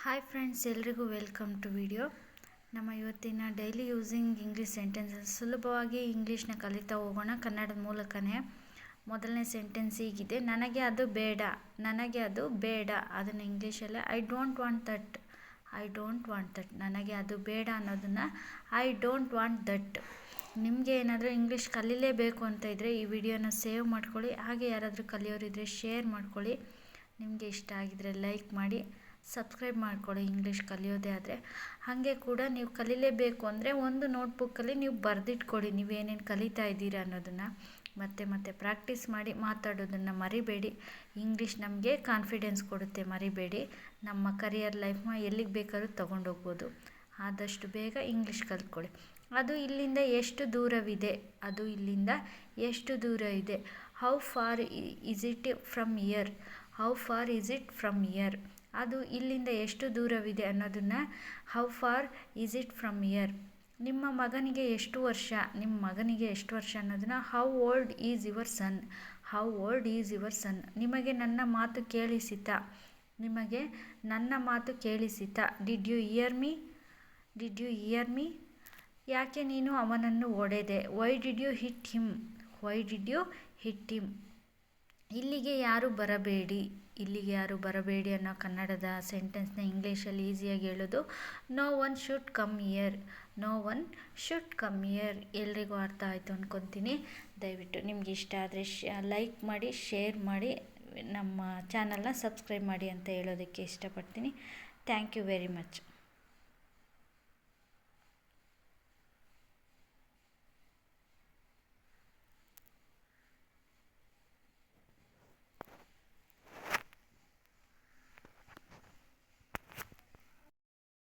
Hi friends, ಎಲ್ರಿಗೂ welcome to video. ನಮ್ಮ ಇವತ್ತಿನ ಡೈಲಿ ಯೂಸಿಂಗ್ ಇಂಗ್ಲೀಷ್ ಸೆಂಟೆನ್ಸಸ್ ಸುಲಭವಾಗಿ ಇಂಗ್ಲೀಷ್ನ ಕಲಿತಾ ಹೋಗೋಣ ಕನ್ನಡದ ಮೂಲಕನೇ. ಮೊದಲನೇ ಸೆಂಟೆನ್ಸ್ ಹೀಗಿದೆ: ನನಗೆ ಅದು ಬೇಡ. ನನಗೆ ಅದು ಬೇಡ. ಅದನ್ನು ಇಂಗ್ಲೀಷಲ್ಲಿ I don't want that. I don't want that. ನನಗೆ ಅದು ಬೇಡ ಅನ್ನೋದನ್ನು ಐ ಡೋಂಟ್ ವಾಂಟ್ ದಟ್. ನಿಮಗೆ ಏನಾದರೂ ಇಂಗ್ಲೀಷ್ ಕಲೀಲೇಬೇಕು ಅಂತ ಇದ್ದರೆ ಈ ವಿಡಿಯೋನ ಸೇವ್ ಮಾಡ್ಕೊಳ್ಳಿ. ಹಾಗೆ ಯಾರಾದರೂ ಕಲಿಯೋರಿದ್ದರೆ ಶೇರ್ ಮಾಡ್ಕೊಳ್ಳಿ. ನಿಮಗೆ ಇಷ್ಟ ಆಗಿದರೆ ಲೈಕ್ ಮಾಡಿ, ಸಬ್ಸ್ಕ್ರೈಬ್ ಮಾಡ್ಕೊಳ್ಳಿ ಇಂಗ್ಲೀಷ್ ಕಲಿಯೋದೇ ಆದರೆ. ಹಾಗೆ ಕೂಡ ನೀವು ಕಲೀಲೇಬೇಕು ಅಂದರೆ ಒಂದು ನೋಟ್ಬುಕ್ಕಲ್ಲಿ ನೀವು ಬರೆದಿಟ್ಕೊಳ್ಳಿ ನೀವೇನೇನು ಕಲಿತಾ ಇದ್ದೀರಾ ಅನ್ನೋದನ್ನು. ಮತ್ತೆ ಪ್ರಾಕ್ಟೀಸ್ ಮಾಡಿ, ಮಾತಾಡೋದನ್ನು ಮರಿಬೇಡಿ. ಇಂಗ್ಲೀಷ್ ನಮಗೆ ಕಾನ್ಫಿಡೆನ್ಸ್ ಕೊಡುತ್ತೆ, ಮರಿಬೇಡಿ. ನಮ್ಮ ಕರಿಯರ್ ಲೈಫ್ನ ಎಲ್ಲಿಗೆ ಬೇಕಾದ್ರೂ ತೊಗೊಂಡೋಗ್ಬೋದು. ಆದಷ್ಟು ಬೇಗ ಇಂಗ್ಲೀಷ್ ಕಲ್ತ್ಕೊಳ್ಳಿ. ಅದು ಇಲ್ಲಿಂದ ಎಷ್ಟು ದೂರವಿದೆ? ಅದು ಇಲ್ಲಿಂದ ಎಷ್ಟು ದೂರ ಇದೆ? How far is it from here? How far is it from here? ಅದು ಇಲ್ಲಿಂದ ಎಷ್ಟು ದೂರವಿದೆ ಅನ್ನೋದನ್ನು how far is it from here. ನಿಮ್ಮ ಮಗನಿಗೆ ಎಷ್ಟು ವರ್ಷ? ನಿಮ್ಮ ಮಗನಿಗೆ ಎಷ್ಟು ವರ್ಷ ಅನ್ನೋದನ್ನು how old is your son? How old is your son. ನಿಮಗೆ ನನ್ನ ಮಾತು ಕೇಳಿಸಿತಾ? ನಿಮಗೆ ನನ್ನ ಮಾತು ಕೇಳಿಸಿತಾ? Did you hear me? Did you hear me? ಯಾಕೆ ನೀನು ಅವನನ್ನು ಹೊಡೆದೆ? Why did you hit him? Why did you hit him? ಇಲ್ಲಿಗೆ ಯಾರು ಬರಬೇಡಿ. ಇಲ್ಲಿಗೆ ಯಾರು ಬರಬೇಡಿ ಅನ್ನೋ ಕನ್ನಡದ ಸೆಂಟೆನ್ಸ್ನ ಇಂಗ್ಲೀಷಲ್ಲಿ ಈಸಿಯಾಗಿ ಹೇಳೋದು no one should come here. No one should come here. ಎಲ್ರಿಗೂ ಅರ್ಥ ಆಯಿತು ಅಂದ್ಕೊತೀನಿ. ದಯವಿಟ್ಟು ನಿಮ್ಗೆ ಇಷ್ಟ ಆದರೆ ಲೈಕ್ ಮಾಡಿ, ಶೇರ್ ಮಾಡಿ, ನಮ್ಮ ಚಾನಲ್ನ ಸಬ್ಸ್ಕ್ರೈಬ್ ಮಾಡಿ ಅಂತ ಹೇಳೋದಕ್ಕೆ ಇಷ್ಟಪಡ್ತೀನಿ. Thank you very much.